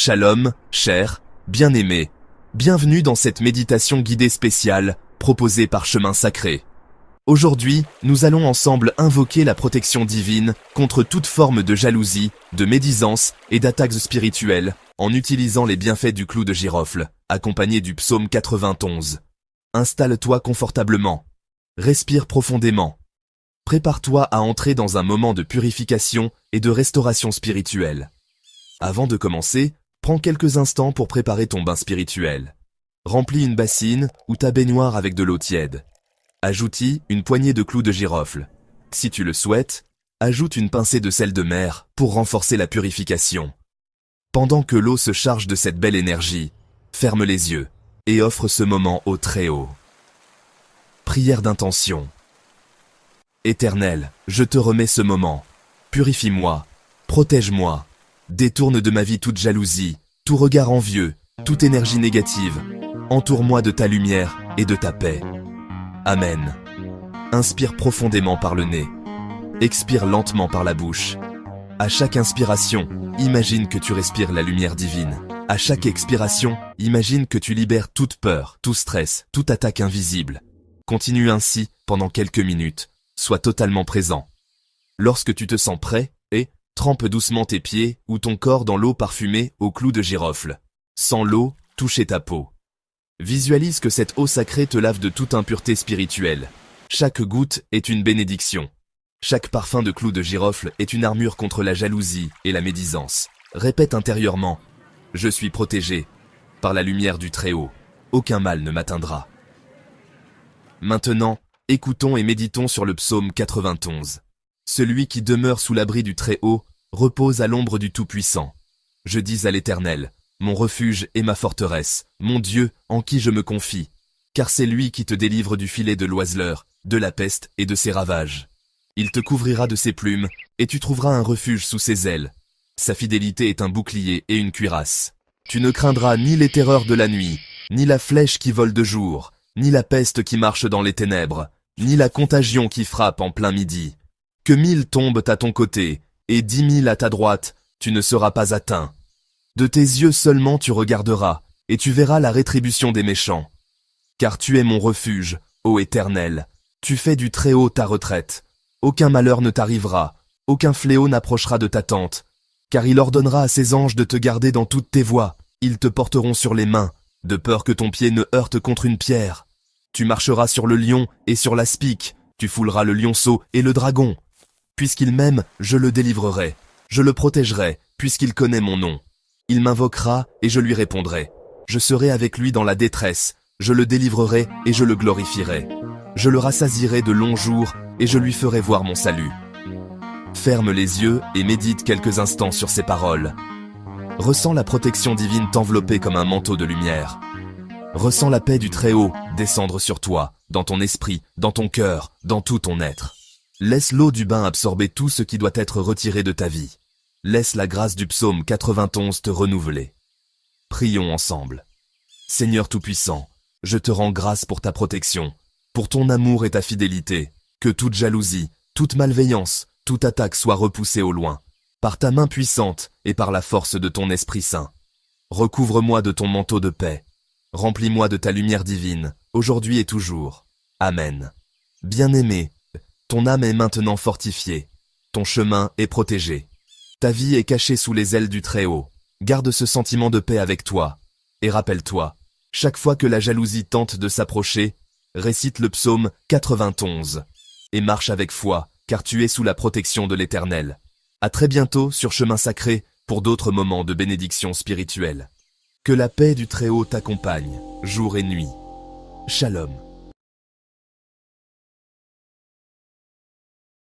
Shalom, cher, bien-aimé. Bienvenue dans cette méditation guidée spéciale, proposée par Chemin Sacré. Aujourd'hui, nous allons ensemble invoquer la protection divine contre toute forme de jalousie, de médisance et d'attaques spirituelles, en utilisant les bienfaits du clou de girofle, accompagné du psaume 91. Installe-toi confortablement. Respire profondément. Prépare-toi à entrer dans un moment de purification et de restauration spirituelle. Avant de commencer, prends quelques instants pour préparer ton bain spirituel. Remplis une bassine ou ta baignoire avec de l'eau tiède. Ajoute-y une poignée de clous de girofle. Si tu le souhaites, ajoute une pincée de sel de mer pour renforcer la purification. Pendant que l'eau se charge de cette belle énergie, ferme les yeux et offre ce moment au Très-Haut. Prière d'intention. Éternel, je te remets ce moment. Purifie-moi, protège-moi. Détourne de ma vie toute jalousie, tout regard envieux, toute énergie négative. Entoure-moi de ta lumière et de ta paix. Amen. Inspire profondément par le nez. Expire lentement par la bouche. À chaque inspiration, imagine que tu respires la lumière divine. À chaque expiration, imagine que tu libères toute peur, tout stress, toute attaque invisible. Continue ainsi pendant quelques minutes. Sois totalement présent. Lorsque tu te sens prêt, trempe doucement tes pieds ou ton corps dans l'eau parfumée au clou de girofle. Sens l'eau toucher ta peau. Visualise que cette eau sacrée te lave de toute impureté spirituelle. Chaque goutte est une bénédiction. Chaque parfum de clou de girofle est une armure contre la jalousie et la médisance. Répète intérieurement « Je suis protégé. Par la lumière du Très-Haut, aucun mal ne m'atteindra. » Maintenant, écoutons et méditons sur le psaume 91. Celui qui demeure sous l'abri du Très-Haut repose à l'ombre du Tout-Puissant. Je dis à l'Éternel, mon refuge et ma forteresse, mon Dieu en qui je me confie, car c'est lui qui te délivre du filet de l'oiseleur, de la peste et de ses ravages. Il te couvrira de ses plumes, et tu trouveras un refuge sous ses ailes. Sa fidélité est un bouclier et une cuirasse. Tu ne craindras ni les terreurs de la nuit, ni la flèche qui vole de jour, ni la peste qui marche dans les ténèbres, ni la contagion qui frappe en plein midi. Que 1000 tombent à ton côté, et 10 000 à ta droite, tu ne seras pas atteint. De tes yeux seulement tu regarderas, et tu verras la rétribution des méchants. Car tu es mon refuge, ô Éternel, tu fais du Très-Haut ta retraite. Aucun malheur ne t'arrivera, aucun fléau n'approchera de ta tente, car il ordonnera à ses anges de te garder dans toutes tes voies. Ils te porteront sur les mains, de peur que ton pied ne heurte contre une pierre. Tu marcheras sur le lion et sur l'aspic, tu fouleras le lionceau et le dragon. Puisqu'il m'aime, je le délivrerai. Je le protégerai, puisqu'il connaît mon nom. Il m'invoquera, et je lui répondrai. Je serai avec lui dans la détresse. Je le délivrerai, et je le glorifierai. Je le rassasierai de longs jours, et je lui ferai voir mon salut. Ferme les yeux et médite quelques instants sur ces paroles. Ressens la protection divine t'envelopper comme un manteau de lumière. Ressens la paix du Très-Haut descendre sur toi, dans ton esprit, dans ton cœur, dans tout ton être. Laisse l'eau du bain absorber tout ce qui doit être retiré de ta vie. Laisse la grâce du psaume 91 te renouveler. Prions ensemble. Seigneur Tout-Puissant, je te rends grâce pour ta protection, pour ton amour et ta fidélité. Que toute jalousie, toute malveillance, toute attaque soit repoussée au loin, par ta main puissante et par la force de ton Esprit Saint. Recouvre-moi de ton manteau de paix. Remplis-moi de ta lumière divine, aujourd'hui et toujours. Amen. Bien-aimé, ton âme est maintenant fortifiée, ton chemin est protégé. Ta vie est cachée sous les ailes du Très-Haut. Garde ce sentiment de paix avec toi. Et rappelle-toi, chaque fois que la jalousie tente de s'approcher, récite le psaume 91. Et marche avec foi, car tu es sous la protection de l'Éternel. À très bientôt sur Chemin Sacré pour d'autres moments de bénédiction spirituelle. Que la paix du Très-Haut t'accompagne, jour et nuit. Shalom.